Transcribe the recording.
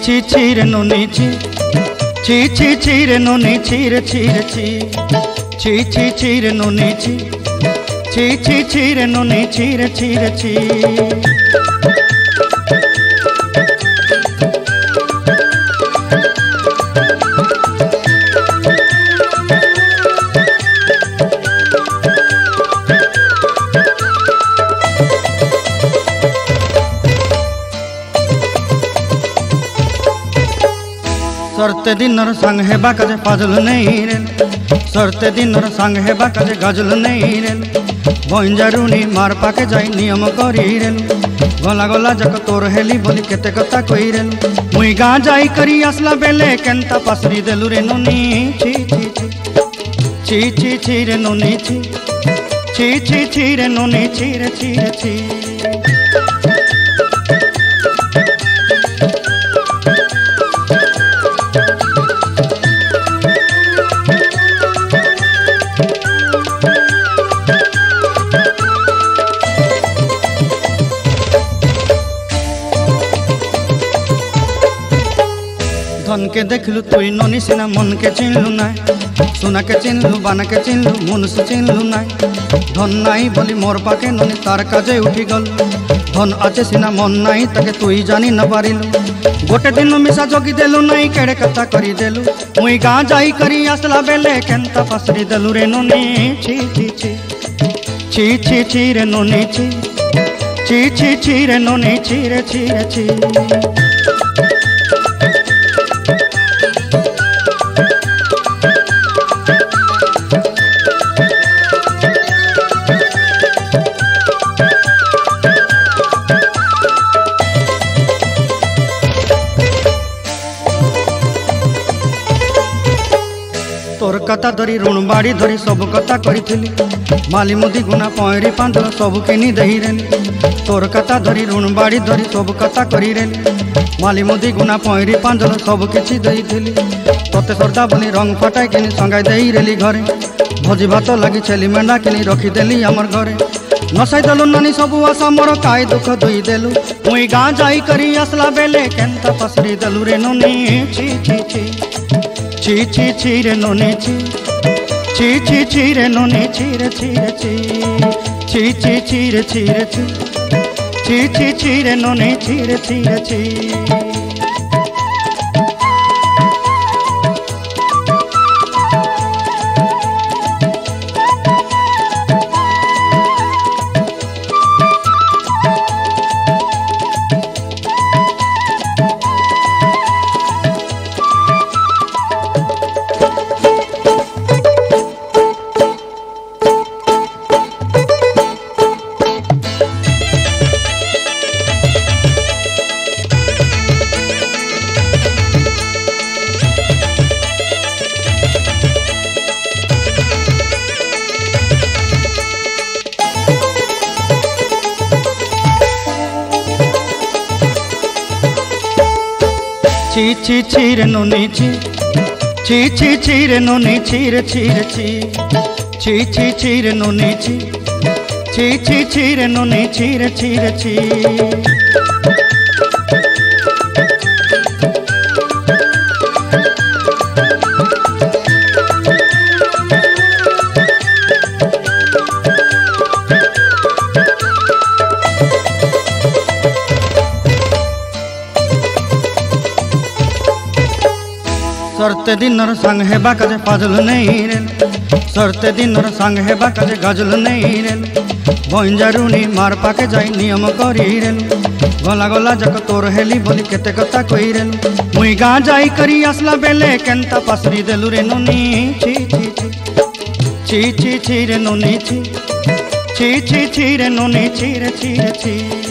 ছি ছি রে নুনি ছি ছি ছি ছি রে নুনি ছি রে ছি রে ছি ছি ছি ছি রে নুনি ছি ছি ছি ছি রে নুনি ছি রে ছি রে ছি। सरते दिनर संग हेबा काजे फाजल नहीं रे सरते दिनर संग हेबा काजे गजल नहीं रे बंजारुनी मार पाके जाई नियम करी रे गला गला जक तोर हेली बोली केते कथा कही रे मुई गाँ जाई करी आसला बेले केंता पासरी देलु रे नुनी छी छी छी छी छी रे नुनी छी छी छी छी रे नुनी छी रे छी रे छी। धन के देखलु तुई ननी सिना मन के चिन्हलु नाय सुना के चिन्हलु बाना के चिन्हलु मुनुष चिन्हलु नाय धन नाई बोली मोर पाके ननी तार काजे उठी गल धन आचे सिना मन नाई ताके तुई जानी न पारिलु गोटे दिन मिसा जोगी देलु नाई केड़े कथा करी देलु मुई गाँ जाई करी आसला बेले केंता पासरी देलु रे ननी छी छी छी छी छी छी रे ननी छी छी छी छी रे ननी छी रे छी रे छी। तोर कथा धरी ऋण बाड़ी धरी सब कथा करी माली मुदी गुना पहरी पांदल सब किनी दही रेली तोर कथा धरी ऋण बाड़ी धरी सब कथा करी रेली माली मुदी गुना पहरी पांदल सब किछि दही थी तोते सरदा बनी रंग फटाई किनी संगाई दही रेली घरे भोजी भात लगी छेली मेंढा किनी रखीदेली आमर घरे नसाई देलु नानी सबू आशा मोर काई दुख दुई देलु मुई गाँ जाई करी आसला बेले केंता पसरी देलु रे नुनी छी छी छी ची ची ची रे नुनी ची ची ची ची रे नुनी ची रे ची रे ची ची ची ची रे ची रे ची ची ची ची रे नुनी ची रे ची रे ची। ची ची ची रे नुनी ची ची ची ची रे नुनी ची रे ची रे ची ची ची ची रे नुनी ची ची ची ची रे नुनी ची रे ची रे ची। सरते दिनर संग हेबा काजे फाजल नहीं रे सरते दिनर संग हेबा काजे गजल नहीं रे बंजारुनी मार पाके जाई नियम करी रे गला गला जक तोर हेली बोली केते कथा कही रे मुई गाँ जाई करी आसला बेले केंता पासरी देलु रे नुनी छी छी छी छी छी छी रे नुनी छी छी छी छी रे नुनी छी रे छी रे छी।